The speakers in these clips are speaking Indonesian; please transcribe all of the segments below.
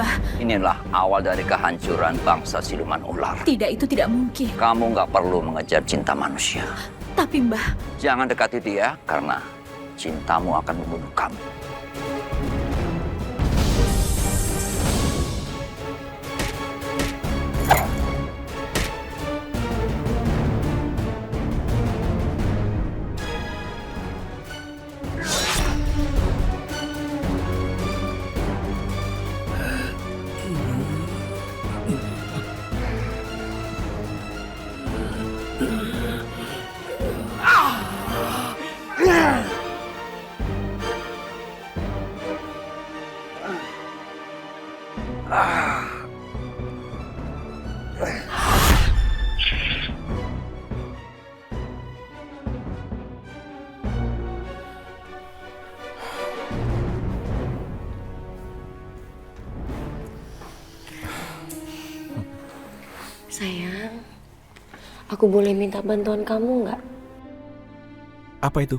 Mbah. Inilah awal dari kehancuran bangsa siluman ular. Tidak, itu tidak mungkin. Kamu nggak perlu mengejar cinta manusia. Tapi Mbah... Jangan dekati dia karena cintamu akan membunuh kamu. Sayang, aku boleh minta bantuan kamu nggak? Apa itu?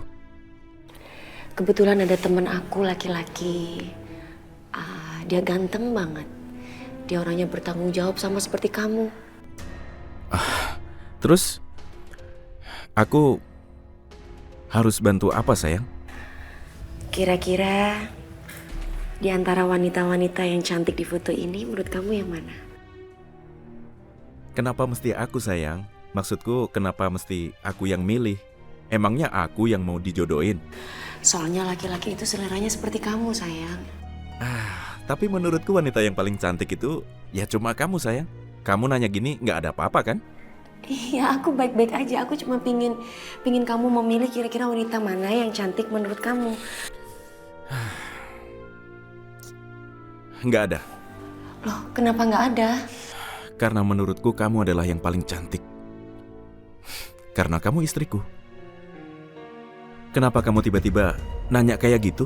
Kebetulan ada teman aku laki-laki. Dia ganteng banget. Dia orangnya bertanggung jawab sama seperti kamu. Terus, aku harus bantu apa, sayang? Kira-kira di antara wanita-wanita yang cantik di foto ini, menurut kamu yang mana? Kenapa mesti aku, sayang? Maksudku, kenapa mesti aku yang milih? Emangnya aku yang mau dijodohin? Soalnya laki-laki itu seleranya seperti kamu, sayang. Tapi menurutku wanita yang paling cantik itu ya cuma kamu, sayang. Kamu nanya gini nggak ada apa-apa kan? Iya, aku baik-baik aja. Aku cuma pingin kamu memilih kira-kira wanita mana yang cantik menurut kamu. Nggak ada. Loh, kenapa nggak ada? Karena menurutku kamu adalah yang paling cantik. Karena kamu istriku. Kenapa kamu tiba-tiba nanya kayak gitu?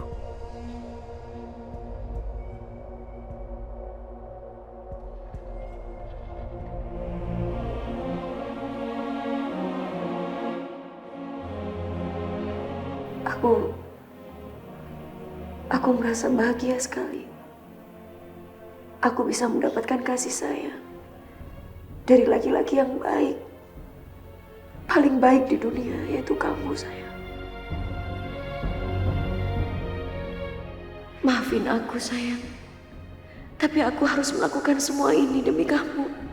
Aku merasa bahagia sekali. Aku bisa mendapatkan kasih sayang dari laki-laki yang baik. Paling baik di dunia, yaitu kamu, sayang. Maafin aku, sayang. Tapi aku harus melakukan semua ini demi kamu.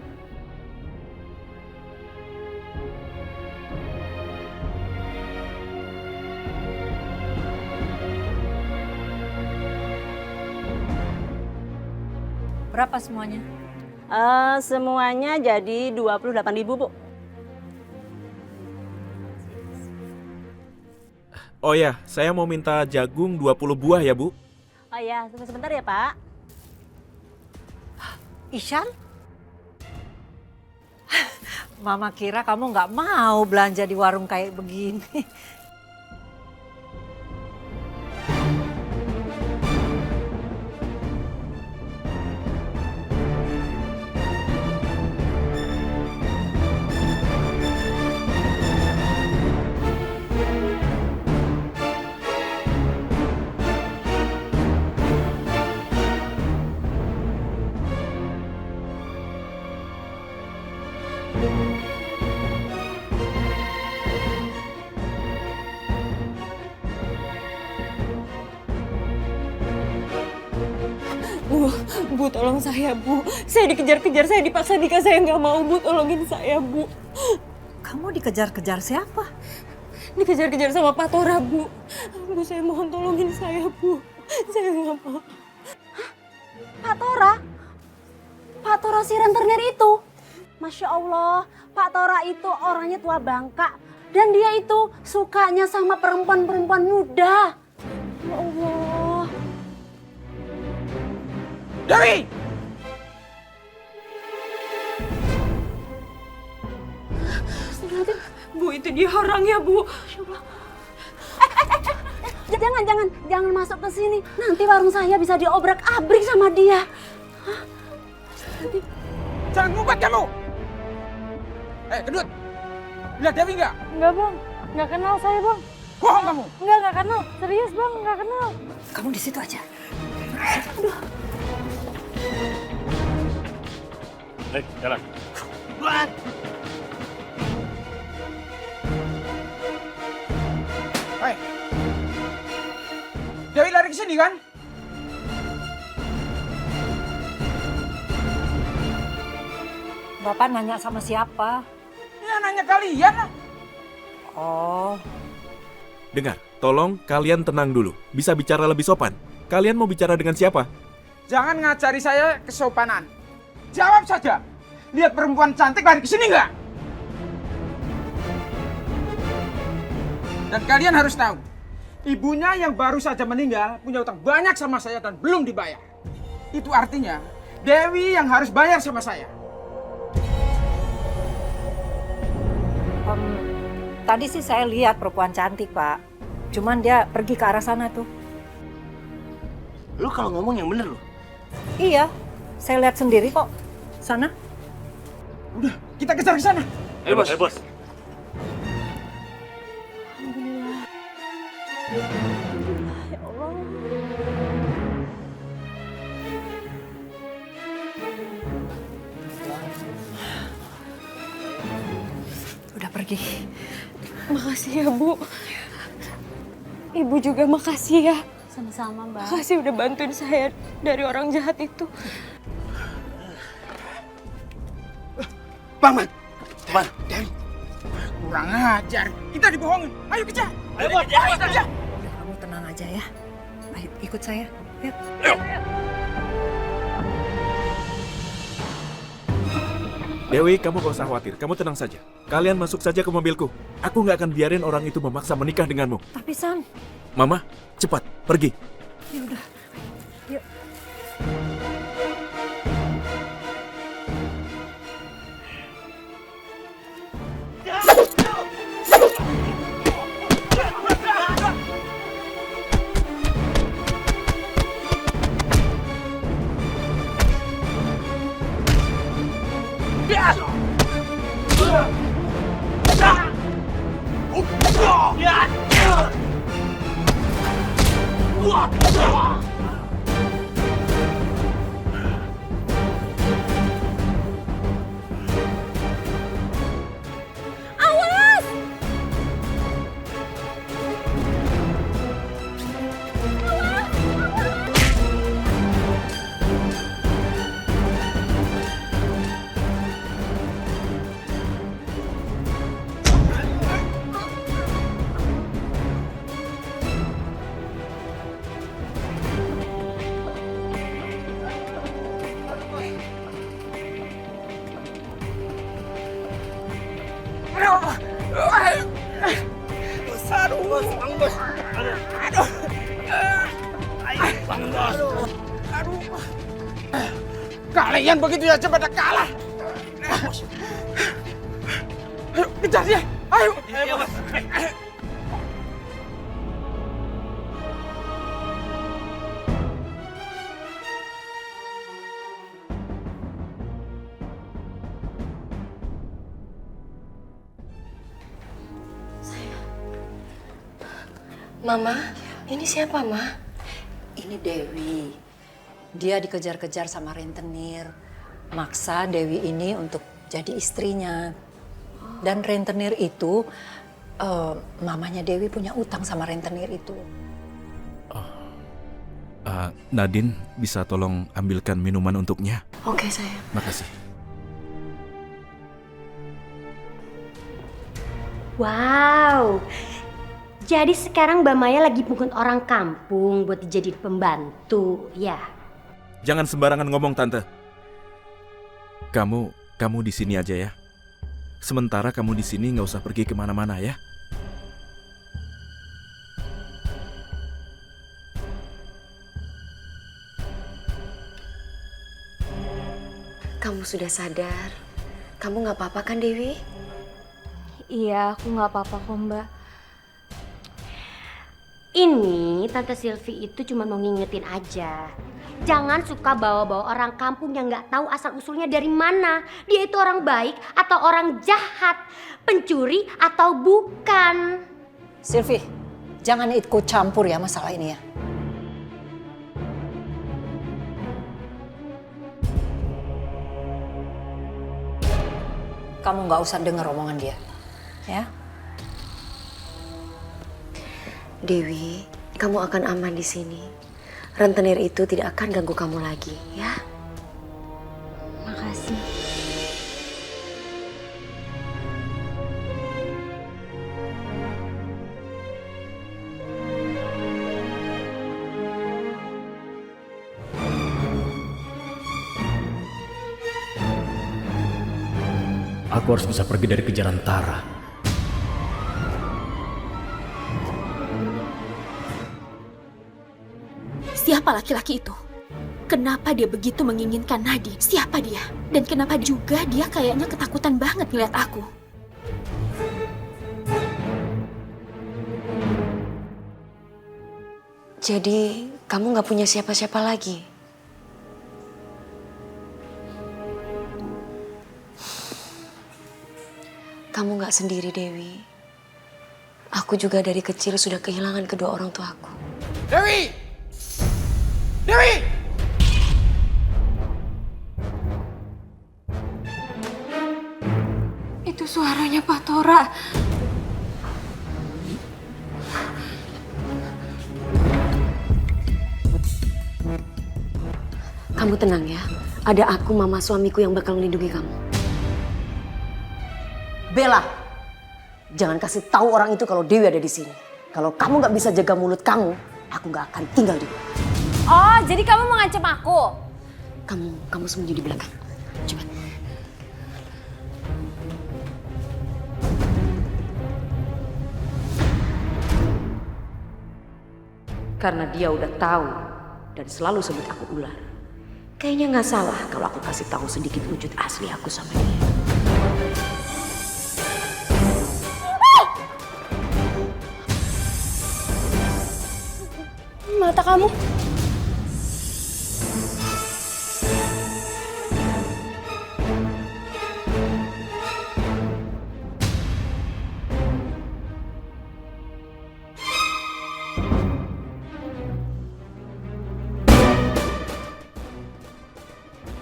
Berapa semuanya? Semuanya jadi 28.000, Bu. Oh ya, saya mau minta jagung 20 buah ya, Bu. Oh ya, tunggu sebentar ya, Pak. Ishan? Mama kira kamu nggak mau belanja di warung kayak begini. Bu, tolong saya, Bu. Saya dikejar-kejar, saya dipaksa nikah, saya nggak mau, Bu. Tolongin saya, Bu. Kamu dikejar-kejar siapa? Dikejar-kejar sama Pak Tora, Bu. Bu, saya mohon tolongin saya, Bu. Saya nggak mau. Pak Tora? Pak Tora si rentenir itu? Masya Allah, Pak Tora itu orangnya tua bangka. Dan dia itu sukanya sama perempuan-perempuan muda. Ya Allah. Dewi! Bu, itu dia orangnya, Bu. Jangan masuk ke sini. Nanti warung saya bisa diobrak-abrik sama dia. Jangan ngumpet kamu! Gendut! Lihat Dewi nggak? Enggak, Bang. Nggak kenal saya, Bang. Bohong kamu! Nggak kenal. Serius, Bang. Nggak kenal. Kamu di situ aja. Baik, jalan. Hei. Dewi lari ke sini kan? Bapak nanya sama siapa? Ya nanya kalian lah. Oh, Dengar, tolong kalian tenang dulu. Bisa bicara lebih sopan. Kalian mau bicara dengan siapa? Jangan ngajari saya kesopanan. Jawab saja. Lihat perempuan cantik lari ke sini nggak? Dan kalian harus tahu, ibunya yang baru saja meninggal punya utang banyak sama saya dan belum dibayar. Itu artinya Dewi yang harus bayar sama saya. tadi sih saya lihat perempuan cantik, Pak. Cuman dia pergi ke arah sana tuh. Lu kalau ngomong yang bener lu. Iya, saya lihat sendiri kok. Sana. Udah, kita kejar ke sana. Ayo bos, ayo bos. Ya Allah. Udah pergi. Makasih ya, Bu. Ibu juga makasih ya. Sama-sama, Mbak. Makasih udah bantuin saya dari orang jahat itu. Bang, Cepat. Dewi. Kurang ajar. Kita dibohongin. Ayo kejar. Ayo bos, ayo. Kejar. Udah, kamu tenang aja ya. Ayo, ikut saya. Yuk. Dewi, kamu gak usah khawatir. Kamu tenang saja. Kalian masuk saja ke mobilku. Aku gak akan biarin orang itu memaksa menikah denganmu. Tapi San, Mama, cepat, pergi. ya udah. Yuk. Kalian begitu aja pada kalah. Ayo, kejar dia. Ayo. Ayo bos. Mama, ini siapa, Ma? Ini Dewi. Dia dikejar-kejar sama rentenir. Maksa Dewi ini untuk jadi istrinya. Dan rentenir itu, mamanya Dewi punya utang sama rentenir itu. Nadine, bisa tolong ambilkan minuman untuknya? Oke, sayang. Makasih. Wow. Jadi sekarang Mbak Maya lagi pungut orang kampung buat dijadiin pembantu, ya? Jangan sembarangan ngomong, Tante. Kamu di sini aja ya. Sementara kamu di sini nggak usah pergi kemana-mana ya. Kamu sudah sadar? Kamu nggak apa-apa kan, Dewi? Iya, aku nggak apa-apa kok, Mbak. Ini Tante Sylvie itu cuma mau ngingetin aja. Jangan suka bawa-bawa orang kampung yang nggak tahu asal-usulnya dari mana. Dia itu orang baik atau orang jahat, pencuri atau bukan. Sylvie, jangan ikut campur ya masalah ini ya. kamu nggak usah dengar omongan dia. Ya? Dewi, kamu akan aman di sini. Rentenir itu tidak akan ganggu kamu lagi, ya? Makasih. Aku harus bisa pergi dari kejaran Tara. Siapa laki-laki itu? Kenapa dia begitu menginginkan Nadine? Siapa dia? Dan kenapa juga dia kayaknya ketakutan banget ngeliat aku? Jadi, kamu gak punya siapa-siapa lagi? Kamu gak sendiri, Dewi. Aku juga dari kecil sudah kehilangan kedua orang tuaku. Dewi! Dewi! Itu suaranya Pak Tora. Kamu tenang ya. Ada aku, mama suamiku yang bakal melindungi kamu. Bella, jangan kasih tahu orang itu kalau Dewi ada di sini. Kalau kamu nggak bisa jaga mulut kamu, aku nggak akan tinggal di. Oh, jadi kamu mengancam aku? Kamu sembunyi di belakang. Cepat. Karena dia udah tahu dan selalu sebut aku ular. Kayaknya nggak salah kalau aku kasih tahu sedikit wujud asli aku sama dia. Mata kamu.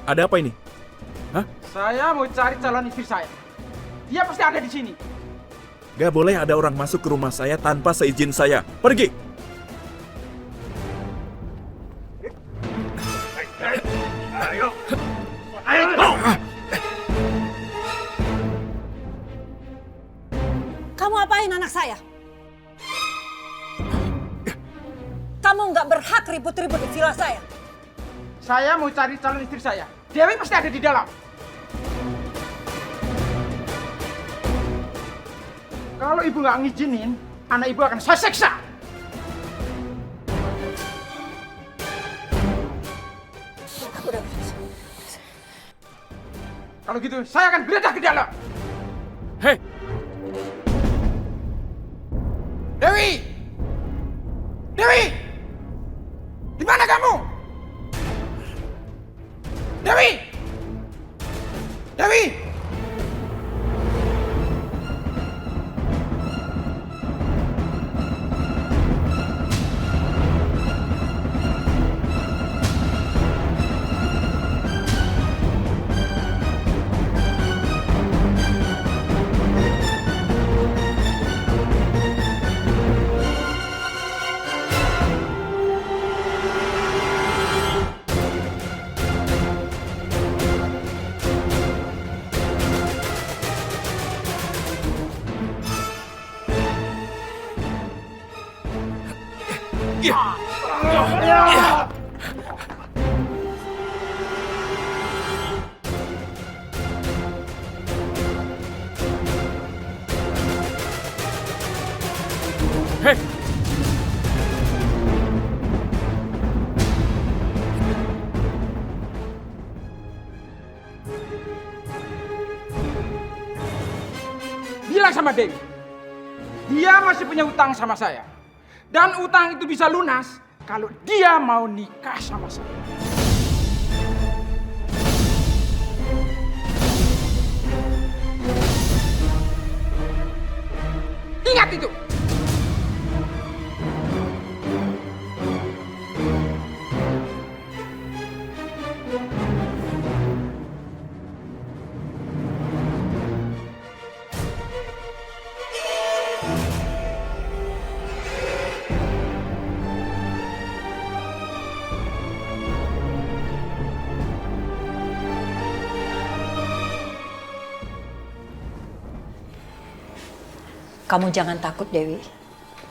Ada apa ini? Hah? Saya mau cari calon istri saya. Dia pasti ada di sini. Gak boleh ada orang masuk ke rumah saya tanpa seizin saya. Pergi! Kamu apain anak saya? Kamu nggak berhak ribut-ribut di villa saya. Saya mau cari calon istri saya. Dewi pasti ada di dalam. Kalau ibu nggak ngizinin, anak ibu akan saya seksa. Kalau gitu, saya akan geledah ke dalam. Hei! Dewi! Dewi! Di mana kamu? Dewi! Dewi! Hei! Bilang sama Dewi, dia masih punya utang sama saya. Dan utang itu bisa lunas kalau dia mau nikah sama saya. Ingat itu. Kamu jangan takut, Dewi.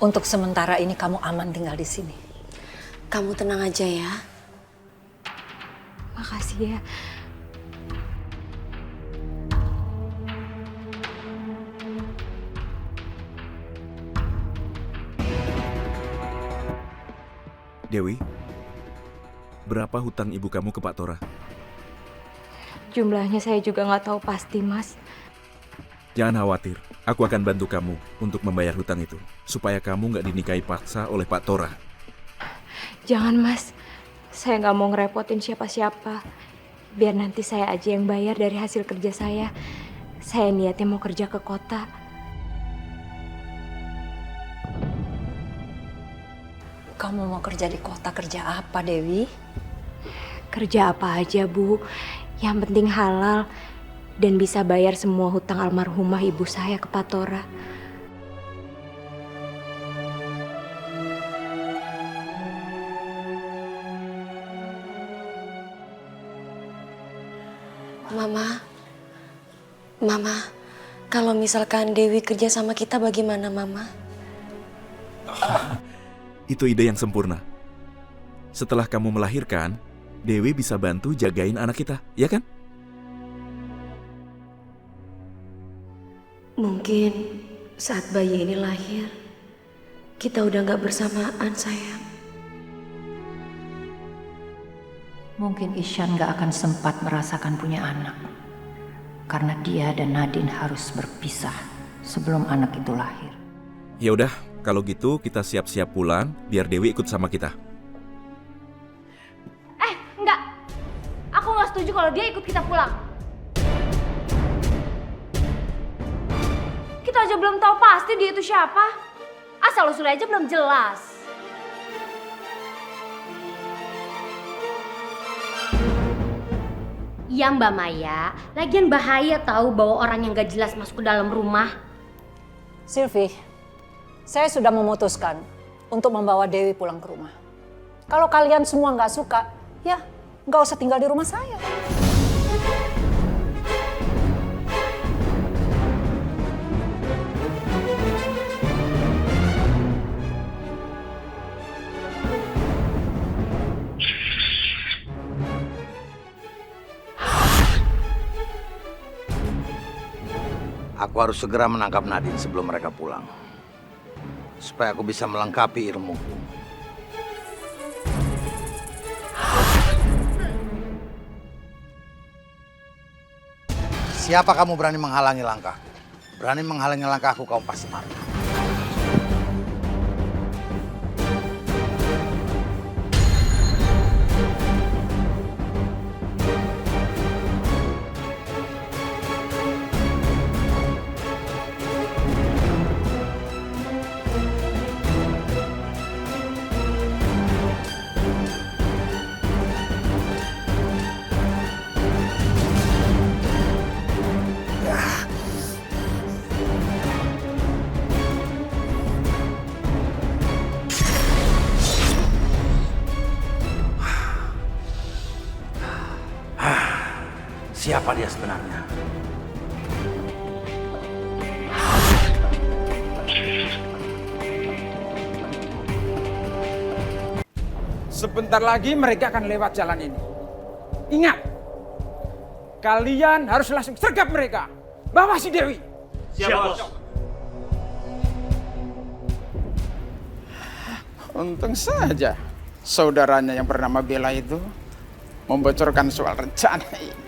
Untuk sementara ini kamu aman tinggal di sini. Kamu tenang aja ya. Makasih ya. Dewi, berapa hutang ibu kamu ke Pak Tora? Jumlahnya saya juga nggak tahu pasti, Mas. Jangan khawatir, aku akan bantu kamu untuk membayar hutang itu, supaya kamu nggak dinikahi paksa oleh Pak Tora. Jangan, Mas. Saya nggak mau ngerepotin siapa-siapa. Biar nanti saya aja yang bayar dari hasil kerja saya. Saya niatnya mau kerja ke kota. Kamu mau kerja di kota, kerja apa, Dewi? Kerja apa aja, Bu. Yang penting halal dan bisa bayar semua hutang almarhumah ibu saya ke Pak Tora. Mama, kalau misalkan Dewi kerja sama kita bagaimana, Mama? Itu ide yang sempurna. Setelah kamu melahirkan, Dewi bisa bantu jagain anak kita, ya kan? Mungkin saat bayi ini lahir, kita udah gak bersamaan, sayang. Mungkin Ishan gak akan sempat merasakan punya anak. Karena dia dan Nadine harus berpisah sebelum anak itu lahir. Ya udah, kalau gitu kita siap-siap pulang biar Dewi ikut sama kita. Enggak. Aku nggak setuju kalau dia ikut kita pulang. Kita aja belum tahu pasti dia itu siapa. Asal-usulnya aja belum jelas. Iya Mbak Maya, lagian bahaya tahu bawa orang yang gak jelas masuk ke dalam rumah. Sylvie, saya sudah memutuskan untuk membawa Dewi pulang ke rumah. Kalau kalian semua nggak suka, ya nggak usah tinggal di rumah saya. Aku harus segera menangkap Nadine sebelum mereka pulang. Supaya aku bisa melengkapi ilmuku. Siapa kamu berani menghalangi langkahku? Berani menghalangi langkahku, kamu pasti mati. Siapa dia sebenarnya? Sebentar lagi mereka akan lewat jalan ini. Ingat, kalian harus langsung sergap mereka. Bawa si Dewi. Siap, Bos. Untung saja saudaranya yang bernama Bella itu membocorkan soal rencana ini.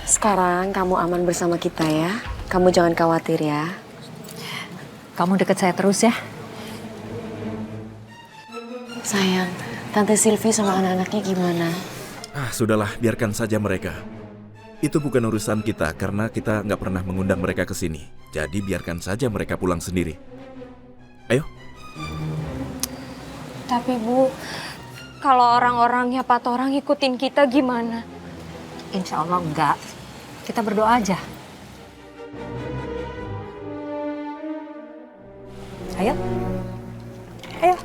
Sekarang kamu aman bersama kita ya. Kamu jangan khawatir ya. Kamu deket saya terus ya. Sayang, Tante Sylvie sama anak-anaknya gimana? Sudahlah, biarkan saja mereka. Itu bukan urusan kita karena kita nggak pernah mengundang mereka ke sini. Jadi biarkan saja mereka pulang sendiri. Ayo. Tapi Bu, kalau orang-orangnya Pak Tora ngikutin kita gimana? Insya Allah enggak. Kita berdoa aja. Ayo. Ayo.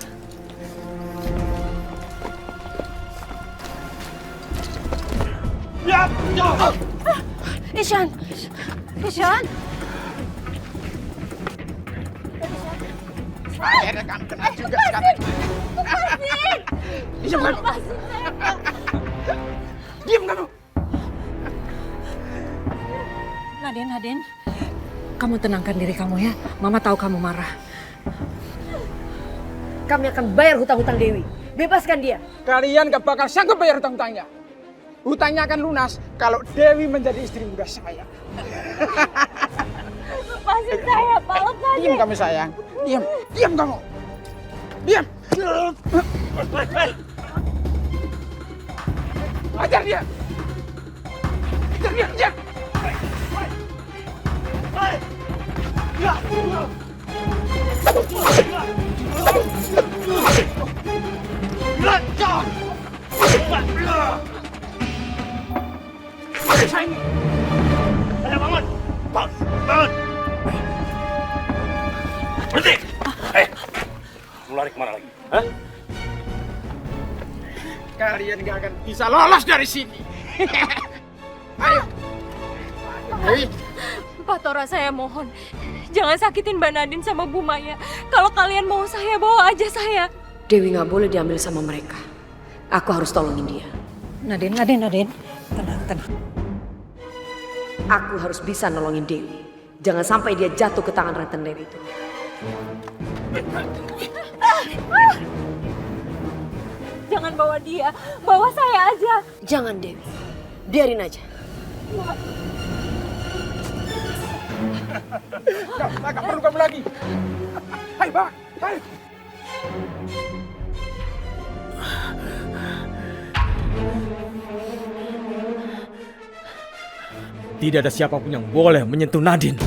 Ishan. Ishan. Akhirnya kamu kena juga sekarang. Diam kamu. Diam kamu. Nadine, kamu tenangkan diri kamu ya. Mama tahu kamu marah. Kami akan bayar hutang-hutang Dewi. Bebaskan dia. Kalian gak bakal sanggup bayar hutang-hutangnya. Hutangnya akan lunas kalau Dewi menjadi istri muda saya. Lepasin saya, Pak. Lepasin. Diam kamu sayang. Diam. Diam kamu. Diam. Ajar dia. Ajar dia. Ajar. Ayo bangun! Bangun! Berhenti! Mau lari kemana lagi? Hah? Kalian gak akan bisa lolos dari sini. Ayo. Dewi. Pak Tora, saya mohon. Jangan sakitin Mbak Nadine sama Bu Maya. Kalau kalian mau saya, bawa aja saya. Dewi nggak boleh diambil sama mereka. Aku harus tolongin dia. Nadine. Tenang. Aku harus bisa nolongin Dewi. Jangan sampai dia jatuh ke tangan rentenir itu. Jangan bawa dia, bawa saya aja. Jangan Dewi, biarin aja. Gak perlu kamu lagi. Hai, bawa. Hai. Tidak ada siapapun yang boleh menyentuh Nadine.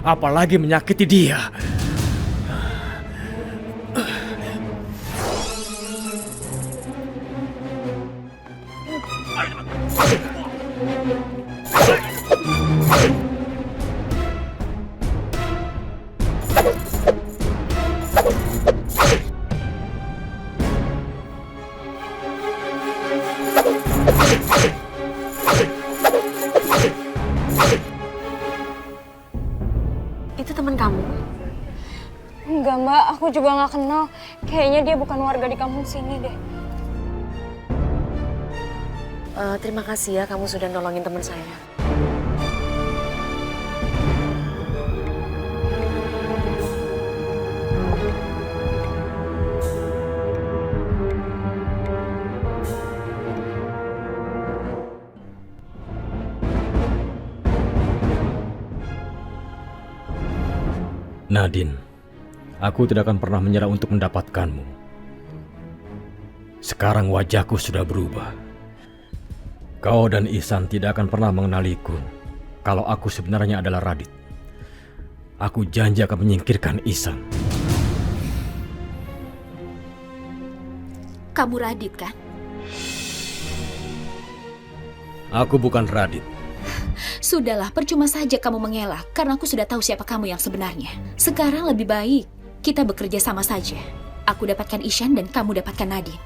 Apalagi menyakiti dia. Itu teman kamu? Enggak, Mbak. Aku juga nggak kenal. Kayaknya dia bukan warga di kampung sini deh. Terima kasih ya kamu sudah nolongin teman saya. Nadine, aku tidak akan pernah menyerah untuk mendapatkanmu. Sekarang wajahku sudah berubah. Kau dan Ihsan tidak akan pernah mengenaliku kalau aku sebenarnya adalah Radit. Aku janji akan menyingkirkan Ihsan. Kamu Radit kan? Aku bukan Radit. Sudahlah, percuma saja kamu mengelak karena aku sudah tahu siapa kamu yang sebenarnya. Sekarang lebih baik kita bekerja sama saja. Aku dapatkan Ishan dan kamu dapatkan Nadine.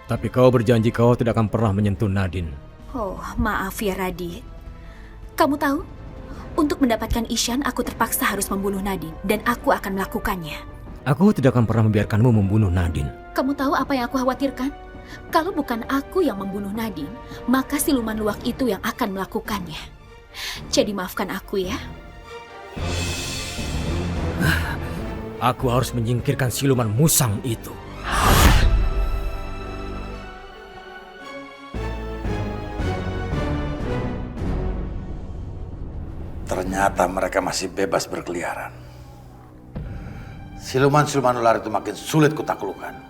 Tapi kau berjanji kau tidak akan pernah menyentuh Nadine. Oh, maaf ya Radit. Kamu tahu, untuk mendapatkan Ishan aku terpaksa harus membunuh Nadine dan aku akan melakukannya. Aku tidak akan pernah membiarkanmu membunuh Nadine. Kamu tahu apa yang aku khawatirkan? Kalau bukan aku yang membunuh Nadine, maka siluman luwak itu yang akan melakukannya. Jadi maafkan aku ya. Aku harus menyingkirkan siluman musang itu. Ternyata mereka masih bebas berkeliaran. Siluman-siluman ular itu makin sulit kutaklukkan.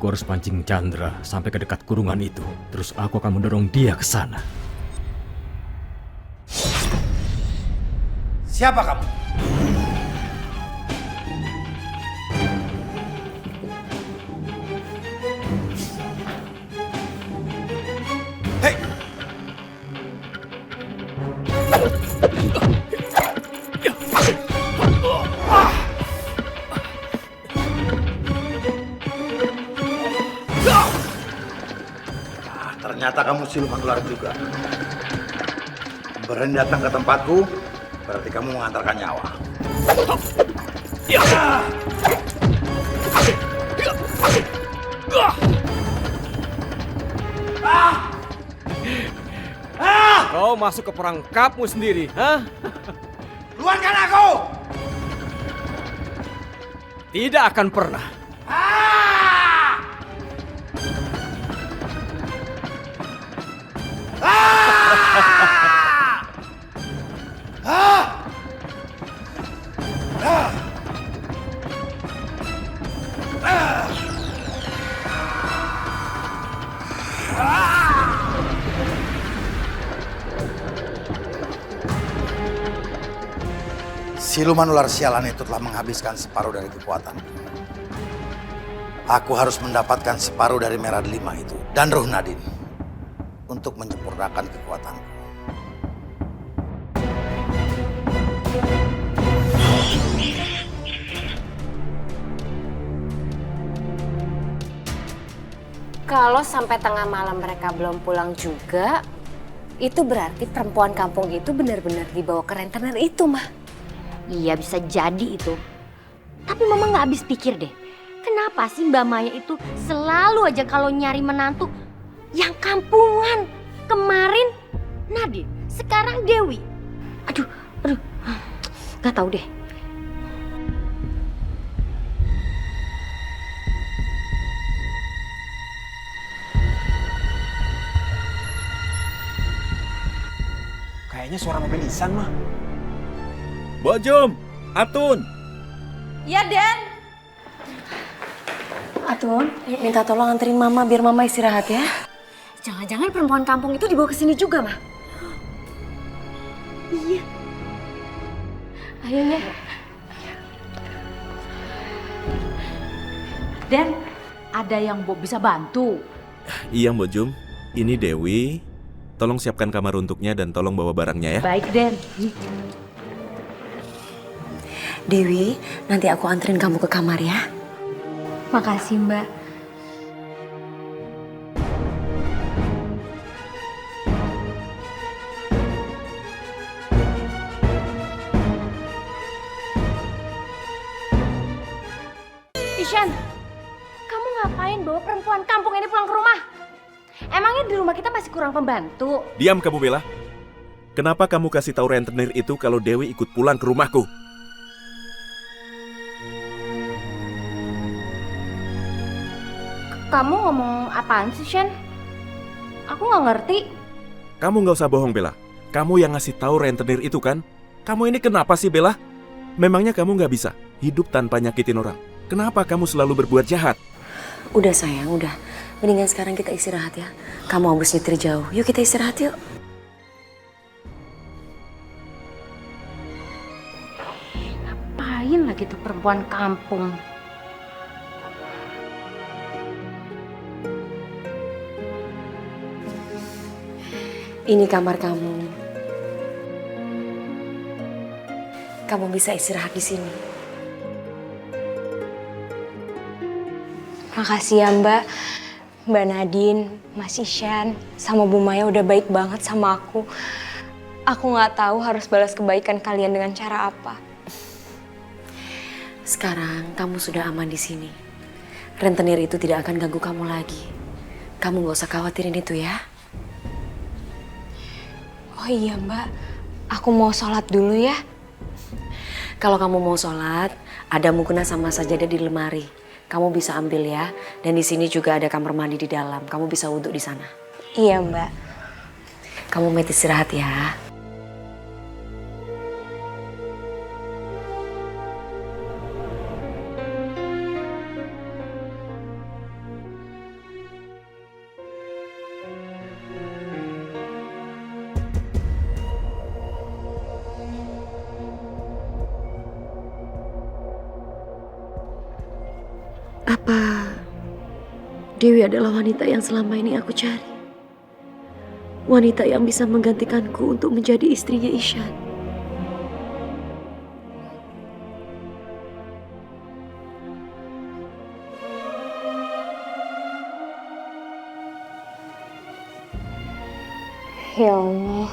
Aku harus pancing Chandra sampai ke dekat kurungan itu. Terus aku akan mendorong dia ke sana. Siapa kamu? Hei! Ternyata kamu siluman ular juga. Berani datang ke tempatku, berarti kamu mengantarkan nyawa. Kau masuk ke perangkapmu sendiri, hah? Keluarkan aku! Tidak akan pernah. Siluman ular sialan itu telah menghabiskan separuh dari kekuatanku. Aku harus mendapatkan separuh dari merah delima itu dan ruh Nadine untuk menyempurnakan kekuatanku. Kalau sampai tengah malam mereka belum pulang juga, itu berarti perempuan kampung itu benar-benar dibawa ke rentenir itu, Mah. Iya bisa jadi itu. Tapi Mama nggak habis pikir deh. Kenapa sih Mbak Maya itu selalu aja kalau nyari menantu yang kampungan? Kemarin Nadine, sekarang Dewi. Aduh, nggak tahu deh. Kayaknya suara mobil Isan, Mah. Bojum, Atun. Ya, Den. Atun, minta tolong anterin Mama biar Mama istirahat ya. Jangan-jangan perempuan kampung itu dibawa ke sini juga, Mah. Iya. Ayo, ya. Den, ada yang bisa bantu. Iya, Bojum. Ini Dewi. Tolong siapkan kamar untuknya dan tolong bawa barangnya ya. Baik, Den. Dewi, nanti aku anterin kamu ke kamar ya. Makasih Mbak. Ishan, kamu ngapain bawa perempuan kampung ini pulang ke rumah? Emangnya di rumah kita masih kurang pembantu? Diam kamu, Bella. Kenapa kamu kasih tahu rentenir itu kalau Dewi ikut pulang ke rumahku? Kamu ngomong apaan sih, Shen? Aku nggak ngerti. Kamu nggak usah bohong, Bella. Kamu yang ngasih tahu rentenir itu kan? Kamu ini kenapa sih, Bella? Memangnya kamu nggak bisa hidup tanpa nyakitin orang? Kenapa kamu selalu berbuat jahat? Udah sayang, udah. Mendingan sekarang kita istirahat ya. Kamu habis nyetir jauh. Yuk kita istirahat yuk. Ngapain lagi tuh perempuan kampung? Ini kamar kamu. Kamu bisa istirahat di sini. Makasih ya Mbak. Mbak Nadine, Mas Ishan, sama Bu Maya udah baik banget sama aku. Aku nggak tahu harus balas kebaikan kalian dengan cara apa. Sekarang kamu sudah aman di sini. Rentenir itu tidak akan ganggu kamu lagi. Kamu nggak usah khawatirin itu ya. Oh iya Mbak, aku mau sholat dulu ya. Kalau kamu mau sholat, ada mukena sama sajadah di lemari. Kamu bisa ambil ya. Dan di sini juga ada kamar mandi di dalam. Kamu bisa wudhu di sana. Iya Mbak. Kamu mau istirahat ya. Apa Dewi adalah wanita yang selama ini aku cari? Wanita yang bisa menggantikanku untuk menjadi istrinya Ishan. Ya Allah,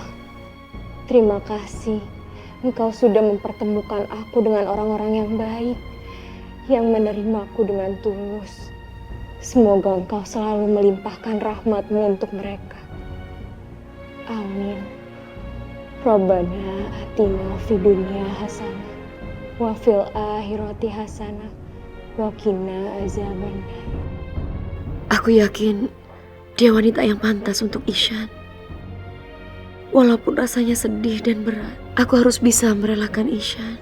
terima kasih. Engkau sudah mempertemukan aku dengan orang-orang yang baik, yang menerimaku dengan tulus. Semoga Engkau selalu melimpahkan rahmat-Mu untuk mereka. Amin. Rabbana atina fid dunya hasanah wa fil akhirati hasanah wa qina azabannar. Aku yakin dia wanita yang pantas untuk Ishan. Walaupun rasanya sedih dan berat, aku harus bisa merelakan Ishan.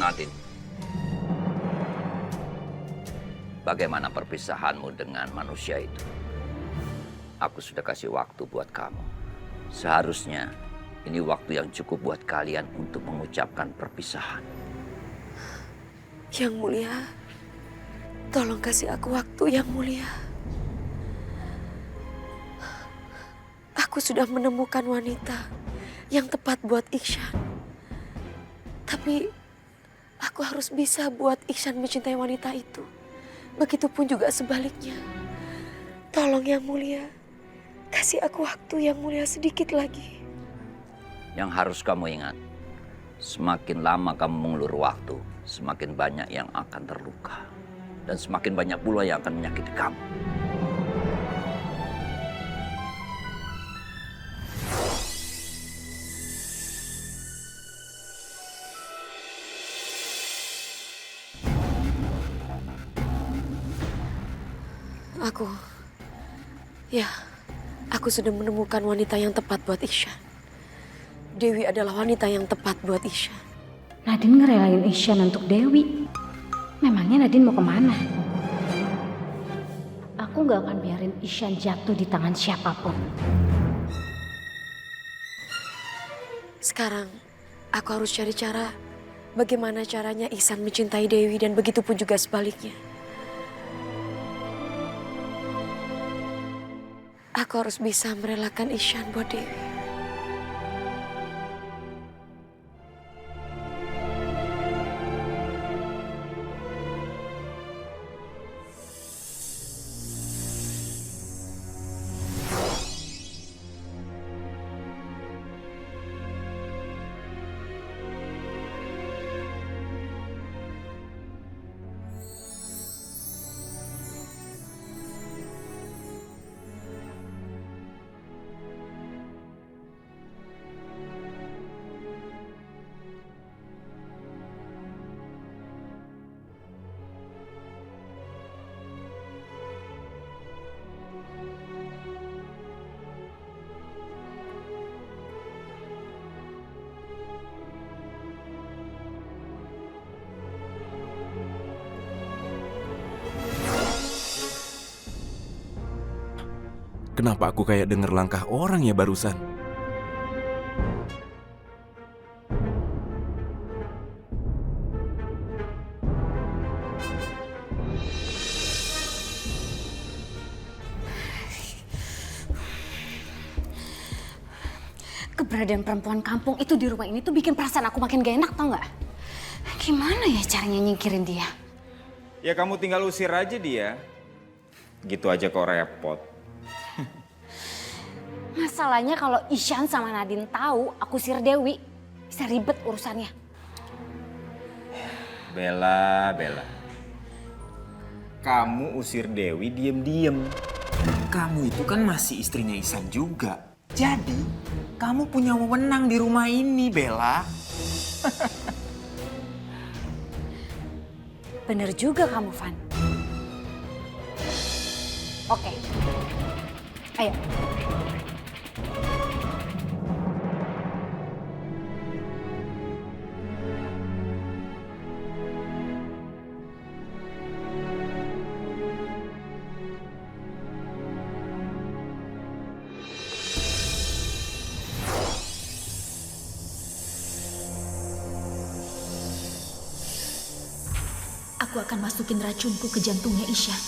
Nadine, bagaimana perpisahanmu dengan manusia itu? Aku sudah kasih waktu buat kamu. Seharusnya ini waktu yang cukup buat kalian untuk mengucapkan perpisahan. Yang Mulia, tolong kasih aku waktu, Yang Mulia. Aku sudah menemukan wanita yang tepat buat Iksan. Tapi aku harus bisa buat Iksan mencintai wanita itu. Begitupun juga sebaliknya. Tolong Yang Mulia, kasih aku waktu Yang Mulia sedikit lagi. Yang harus kamu ingat, semakin lama kamu mengulur waktu, semakin banyak yang akan terluka. Dan semakin banyak pula yang akan menyakiti kamu. Aku sudah menemukan wanita yang tepat buat Ishan. Dewi adalah wanita yang tepat buat Ishan. Nadine ngerelain Ishan untuk Dewi. Memangnya Nadine mau kemana? Aku gak akan biarin Ishan jatuh di tangan siapapun. Sekarang, aku harus cari cara bagaimana caranya Ihsan mencintai Dewi dan begitu pun juga sebaliknya. Aku harus bisa merelakan Ihsan buat Dewi. Kenapa aku kayak denger langkah orang ya barusan? Keberadaan perempuan kampung itu di rumah ini tuh bikin perasaan aku makin gak enak, tau gak? Gimana ya caranya nyingkirin dia? Ya kamu tinggal usir aja dia. Gitu aja kok repot. Masalahnya kalau Ihsan sama Nadine tahu aku usir Dewi, bisa ribet urusannya. Bella. Kamu usir Dewi diem-diem. Kamu itu kan masih istrinya Ihsan juga. Jadi, kamu punya wewenang di rumah ini, Bella. Bener juga kamu, Van. Oke. Ayo. Aku akan masukin racunku ke jantungnya Ishan.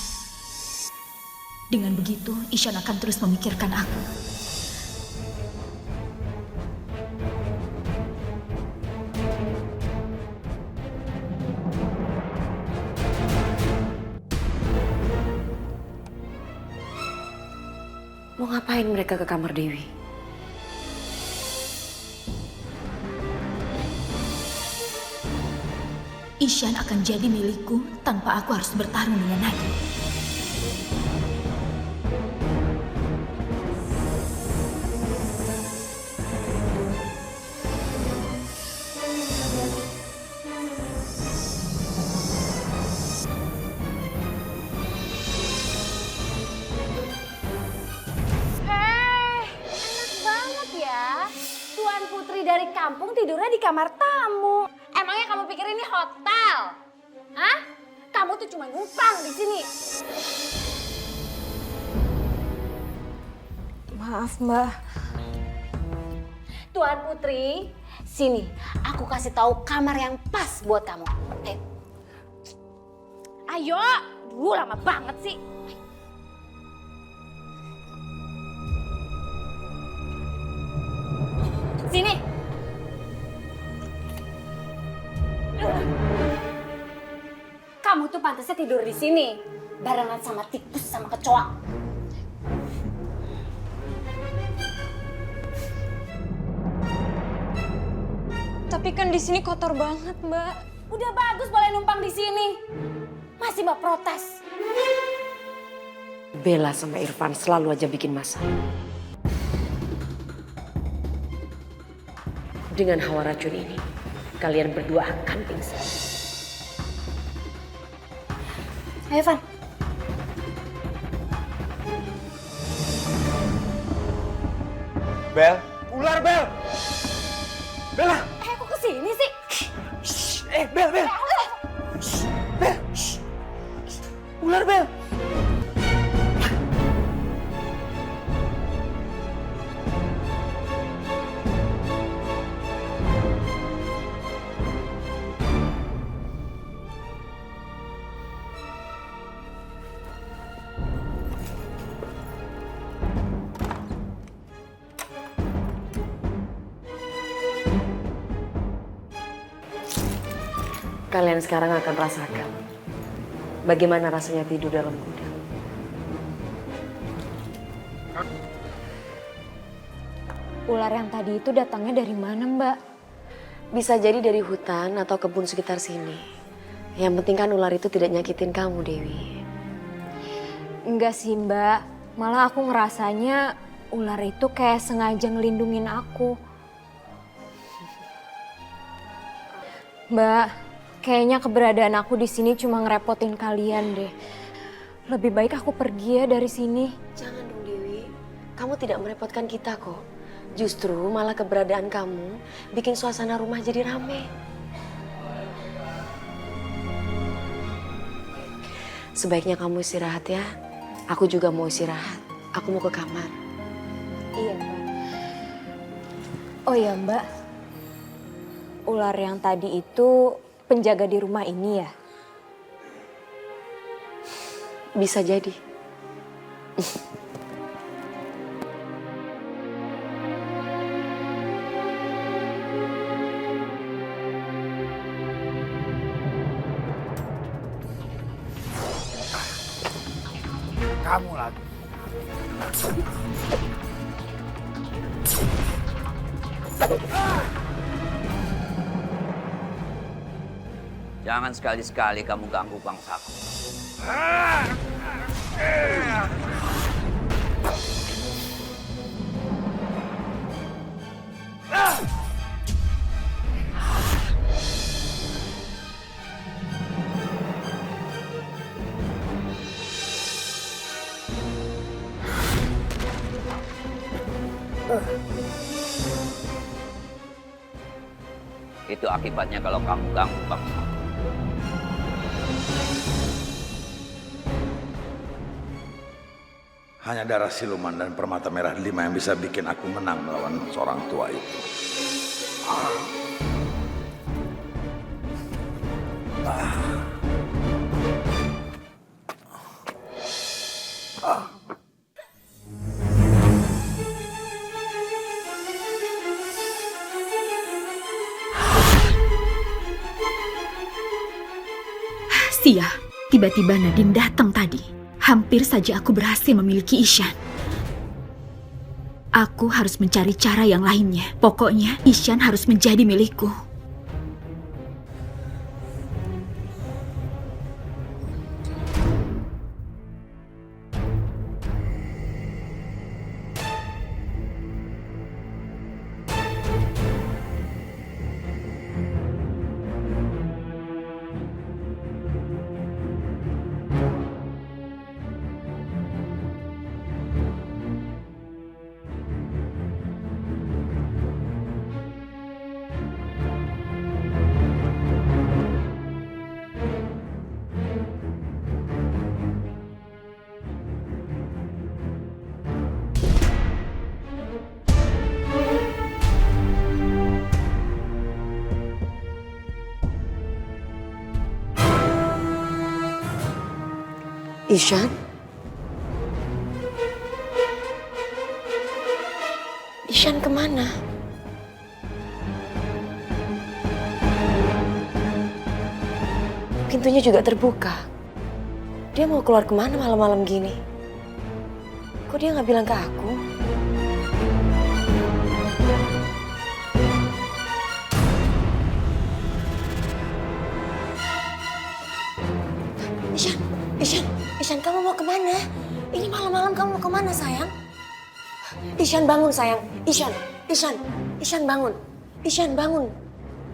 Dengan begitu, Ishan akan terus memikirkan aku. Mau ngapain mereka ke kamar Dewi? Ishan akan jadi milikku tanpa aku harus bertarung dengan Nadine. Enak banget ya. Tuan Putri dari kampung tidurnya di kamar tamu. Emangnya kamu pikir ini hotel? Hah? Kamu tuh cuma numpang di sini. Maaf, Mbak. Tuan Putri, sini. Aku kasih tahu kamar yang pas buat kamu. Ayo. Ayo, lama banget sih. Sini. Kamu tuh pantasnya tidur di sini, barengan sama tikus sama kecoa. Tapi kan di sini kotor banget, Mbak. Udah bagus boleh numpang di sini. Masih Mbak protes. Bella sama Irfan selalu aja bikin masalah. Dengan hawa racun ini, kalian berdua akan pingsan. Ayo, Van. Bel, ular Bel! Bella! Kok kesini sih? Bel! Bel! Ular Bel! Kalian sekarang akan rasakan bagaimana rasanya tidur dalam gudang. Ular yang tadi itu datangnya dari mana, Mbak? Bisa jadi dari hutan atau kebun sekitar sini. Yang penting kan ular itu tidak nyakitin kamu, Dewi. Enggak sih, Mbak. Malah aku ngerasanya ular itu kayak sengaja ngelindungin aku. Mbak, kayaknya keberadaan aku di sini cuma ngerepotin kalian deh. Lebih baik aku pergi ya dari sini. Jangan dong, Dewi. Kamu tidak merepotkan kita kok. Justru malah keberadaan kamu bikin suasana rumah jadi rame. Sebaiknya kamu istirahat ya. Aku juga mau istirahat. Aku mau ke kamar. Iya, Mbak. Oh ya, Mbak. Ular yang tadi itu penjaga di rumah ini ya? Bisa jadi. Kamu lagi. Jangan sekali-sekali kamu ganggu bangsaku. Itu akibatnya kalau kamu ganggu bangsa. Hanya darah siluman dan permata merah 5 yang bisa bikin aku menang melawan seorang tua itu. Sia, tiba-tiba Nadine datang tadi. Hampir saja aku berhasil memiliki Ishan. Aku harus mencari cara yang lainnya. Pokoknya Ishan harus menjadi milikku. Ishan? Ishan kemana? Pintunya juga terbuka. Dia mau keluar kemana malam-malam gini? Kok dia nggak bilang ke aku? Ishan, kamu mau kemana? Ini malam-malam kamu mau kemana, sayang? Ishan, bangun, sayang. Ishan bangun. Ishan, bangun.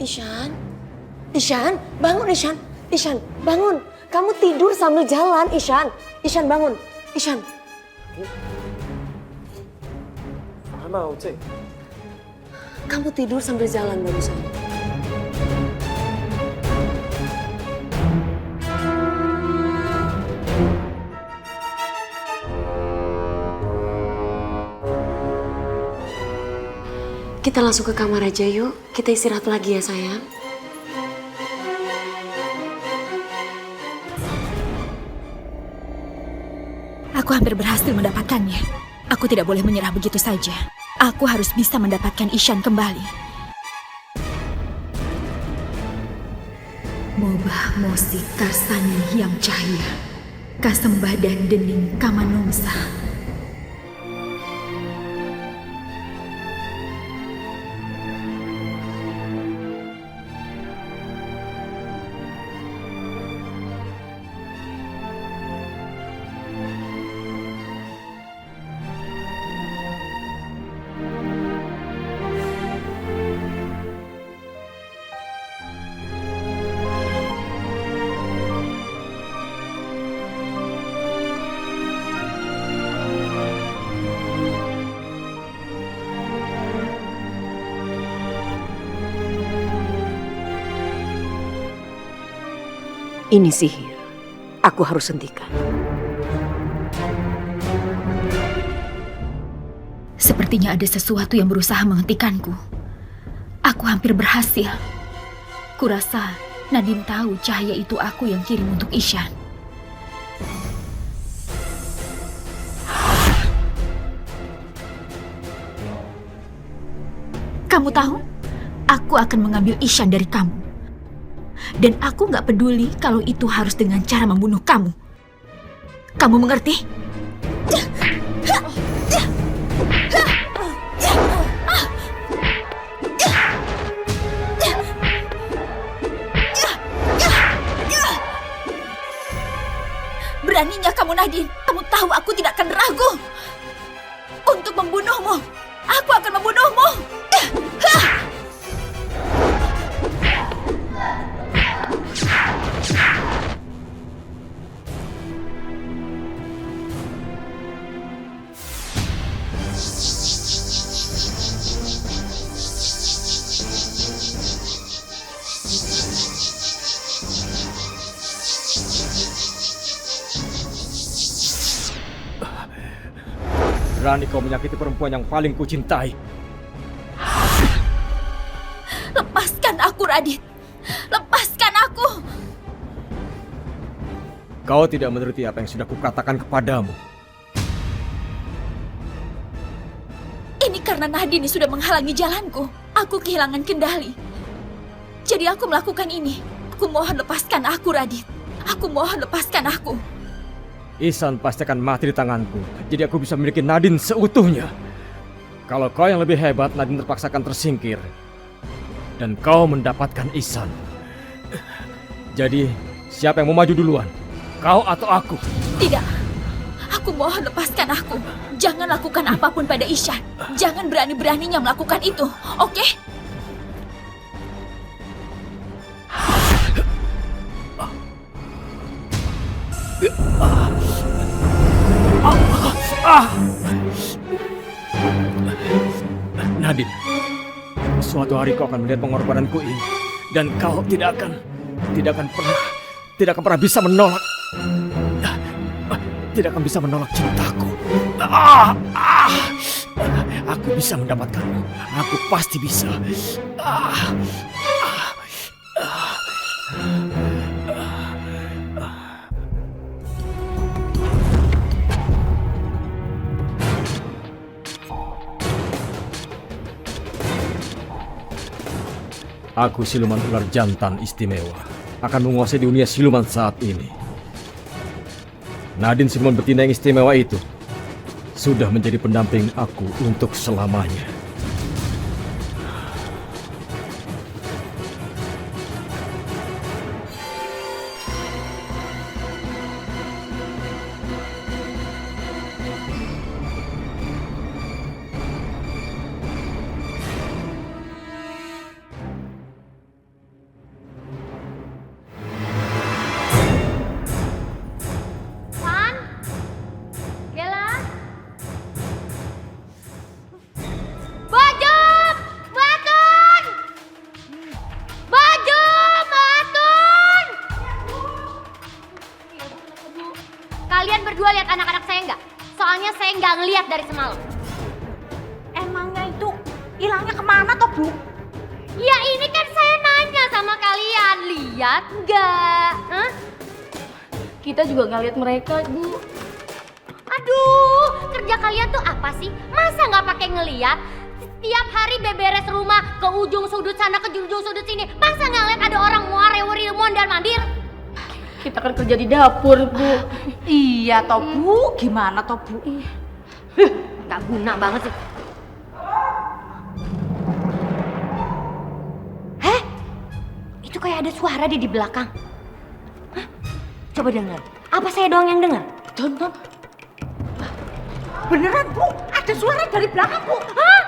Ishan, bangun, Ishan. Ishan, bangun. Kamu tidur sambil jalan, Ishan. Ishan, bangun. Ishan. Kamu tidur sambil jalan barusan. Kita langsung ke kamar aja yuk. Kita istirahat lagi ya sayang. Aku hampir berhasil mendapatkannya. Aku tidak boleh menyerah begitu saja. Aku harus bisa mendapatkan Ishan kembali. Mobah Mosi Karsani yang cahaya. Kasembah dan Dening Kamanungsa. Ini sihir. Aku harus hentikan. Sepertinya ada sesuatu yang berusaha menghentikanku. Aku hampir berhasil. Kurasa Nadine tahu cahaya itu aku yang kirim untuk Ishan. Kamu tahu, aku akan mengambil Ishan dari kamu. Dan aku gak peduli kalau itu harus dengan cara membunuh kamu. Kamu mengerti? Beraninya kamu, Nadine. Kamu tahu aku tidak akan ragu untuk membunuhmu. Aku akan membunuhmu. berani kau menyakiti perempuan yang paling kucintai. Lepaskan aku, Radit. Lepaskan aku. Kau tidak menuruti apa yang sudah kukatakan kepadamu. Ini karena Nadine sudah menghalangi jalanku. Aku kehilangan kendali. Jadi aku melakukan ini. Aku mohon lepaskan aku, Radit. Aku mohon lepaskan aku. Ihsan pasti akan mati di tanganku. Jadi aku bisa memiliki Nadine seutuhnya. Kalau kau yang lebih hebat, Nadine terpaksa akan tersingkir. Dan kau mendapatkan Ihsan. Jadi, siapa yang mau maju duluan? Kau atau aku? Tidak. Aku mohon lepaskan aku. Jangan lakukan apapun pada Ihsan. Jangan berani-beraninya melakukan itu. Oke? Nadine, suatu hari kau akan melihat pengorbananku ini, dan kau tidak akan pernah bisa menolak, tidak akan bisa menolak cintaku. Aku bisa mendapatkanmu. Aku pasti bisa. Aku siluman ular jantan istimewa, akan menguasai dunia siluman saat ini. Nadine siluman betina yang istimewa itu sudah menjadi pendamping aku untuk selamanya. Kalian berdua lihat anak-anak saya nggak? Soalnya saya nggak ngelihat dari semalam. Emangnya itu hilangnya kemana toh, Bu? Ya ini kan saya nanya sama kalian, lihat nggak? Hah? Kita juga nggak lihat mereka, Bu. Aduh, kerja kalian tuh apa sih? Masa nggak pakai ngeliat? Setiap hari beberes rumah, ke ujung sudut sana, ke ujung sudut sini. Masa nggak lihat ada orang muarewuri mondar mandir? Kita kan kerja di dapur, Bu. Iya toh, Bu. Gimana toh, Bu? Nggak guna banget sih. Heh? Itu kayak ada suara di belakang. Hah? Coba dengar. Apa saya doang yang dengar? Don. Beneran, Bu. Ada suara dari belakang, Bu. Hah?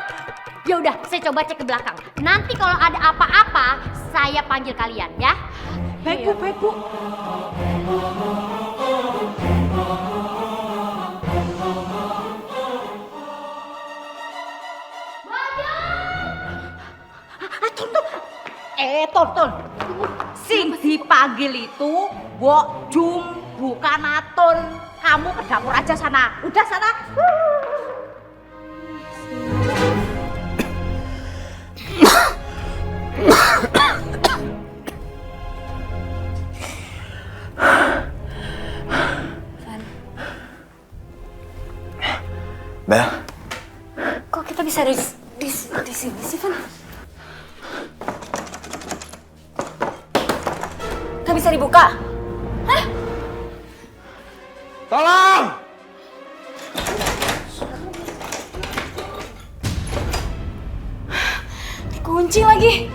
Ya udah, saya coba cek ke belakang. Nanti kalau ada apa-apa, saya panggil kalian ya. Baik, Bu, baik, Bu. Tonton. Sing dipanggil itu Mbok Jum, bukan Atun. Kamu ke dapur aja sana. Udah sana. Bel, Kok kita bisa di sini sih, Van? Gak bisa dibuka. Hah? tolong! Dikunci lagi.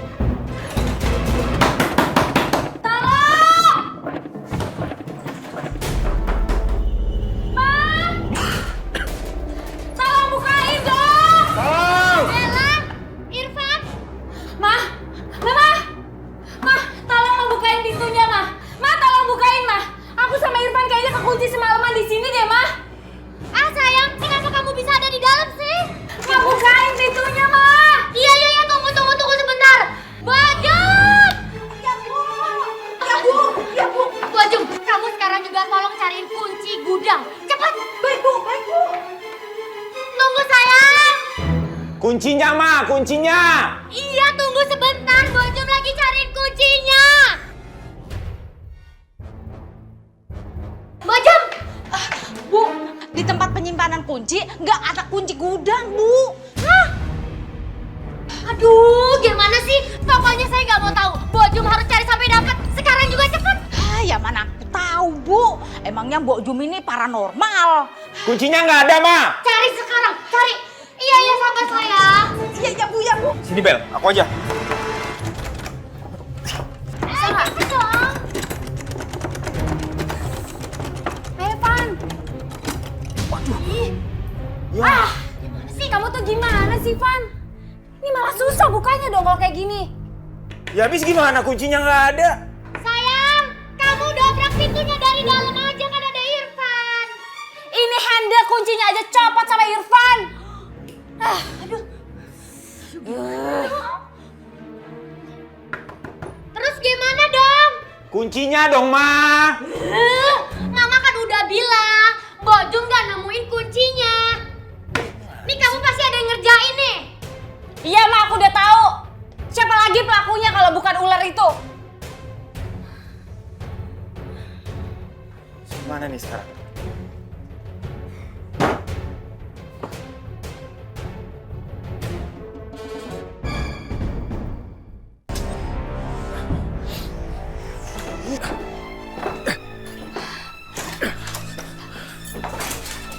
Kuncinya, Ma, kuncinya. Iya, tunggu sebentar. Bojum lagi cariin kuncinya. Bojum! Bu, di tempat penyimpanan kunci nggak ada kunci gudang, Bu. Hah? Aduh, gimana sih? Pokoknya saya nggak mau tahu. Bojum harus cari sampai dapat. Sekarang juga cepet. Ya mana aku tahu, Bu. Emangnya Mbok Jum ini paranormal. Kuncinya nggak ada, Ma. Cari sekarang, cari. Iya, sabar sayang. Iya, Bu, ya, Bu. Sini, Bel, aku aja. Cepet dong. Evan. Waduh. Ah, gimana sih? Kamu tuh gimana sih, Van? Ini malah susah bukanya dong kalau kayak gini. Ya habis gimana? Kuncinya nggak ada. Sayang, kamu dobrak pintunya dari dalam aja kan ada Irfan. Ini handle kuncinya aja copot sama Irfan. Aduh. Terus gimana dong? Kuncinya dong, Ma. Mama kan udah bilang, Bojum gak nemuin kuncinya. Nih kamu pasti ada yang ngerjain nih. Iya, Ma, aku udah tahu. Siapa lagi pelakunya kalau bukan ular itu? Gimana nih sekarang?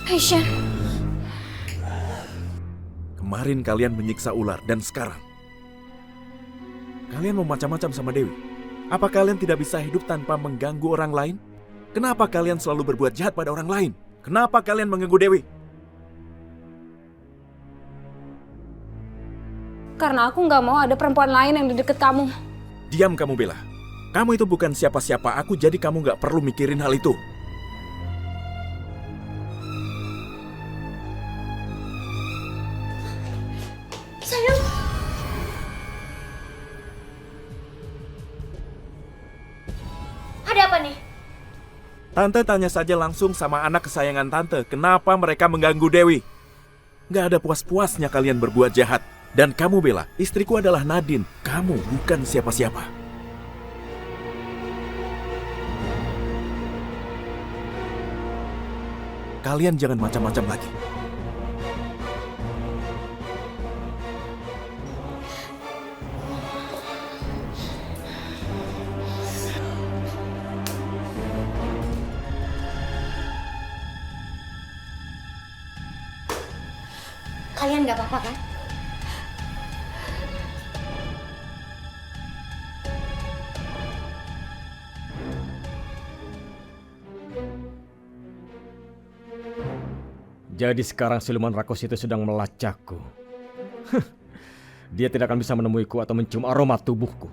Aisyah. Kemarin kalian menyiksa ular dan sekarang kalian mau macam-macam sama Dewi. Apa kalian tidak bisa hidup tanpa mengganggu orang lain? Kenapa kalian selalu berbuat jahat pada orang lain? Kenapa kalian mengganggu Dewi? Karena aku nggak mau ada perempuan lain yang di deket kamu. Diam kamu, Bella. Kamu itu bukan siapa-siapa aku, jadi kamu nggak perlu mikirin hal itu. Sayang. Ada apa nih? Tante tanya saja langsung sama anak kesayangan Tante, kenapa mereka mengganggu Dewi? Nggak ada puas-puasnya kalian berbuat jahat. Dan kamu, Bella, istriku adalah Nadine. Kamu bukan siapa-siapa. Kalian jangan macam-macam lagi. Kalian gak apa-apa kan? Jadi sekarang siluman rakus itu sedang melacakku. Dia tidak akan bisa menemuiku atau mencium aroma tubuhku.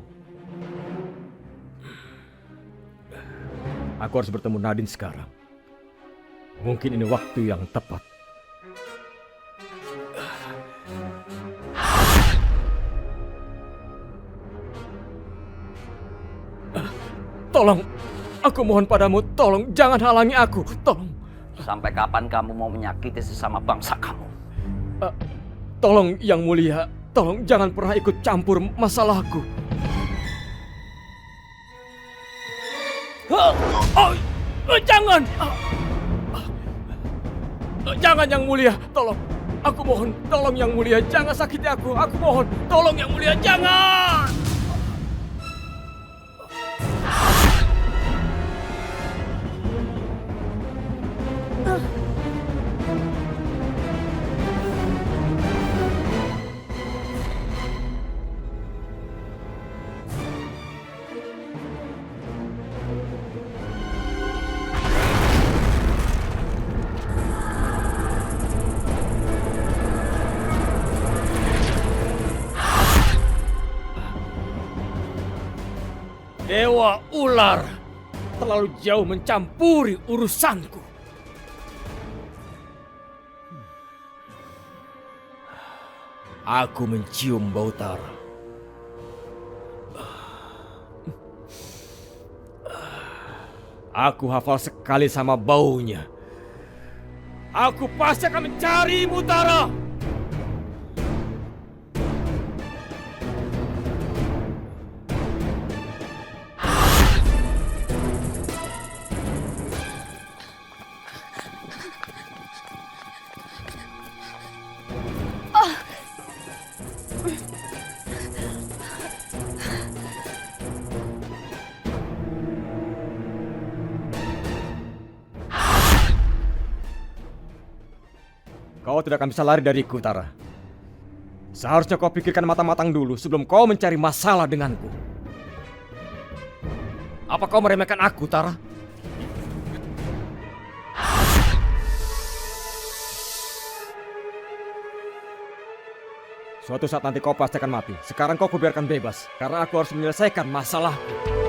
Aku harus bertemu Nadine sekarang. Mungkin ini waktu yang tepat. Tolong, aku mohon padamu, tolong jangan halangi aku, tolong. Sampai kapan kamu mau menyakiti sesama bangsa kamu? Tolong Yang Mulia, tolong jangan pernah ikut campur masalahku. Jangan! Jangan Yang Mulia, tolong. Aku mohon, tolong Yang Mulia, jangan sakiti aku. Aku mohon, tolong Yang Mulia, jangan! Dewa ular terlalu jauh mencampuri urusanku. Aku mencium bau tara. Aku hafal sekali sama baunya. Aku pasti akan mencarimu, Tara. Kau tidak akan bisa lari dariku, Tara. Seharusnya kau pikirkan matang-matang dulu sebelum kau mencari masalah denganku. Apa kau meremehkan aku, Tara? Suatu saat nanti kau pasti akan mati. Sekarang kau kubiarkan bebas, karena aku harus menyelesaikan masalahku.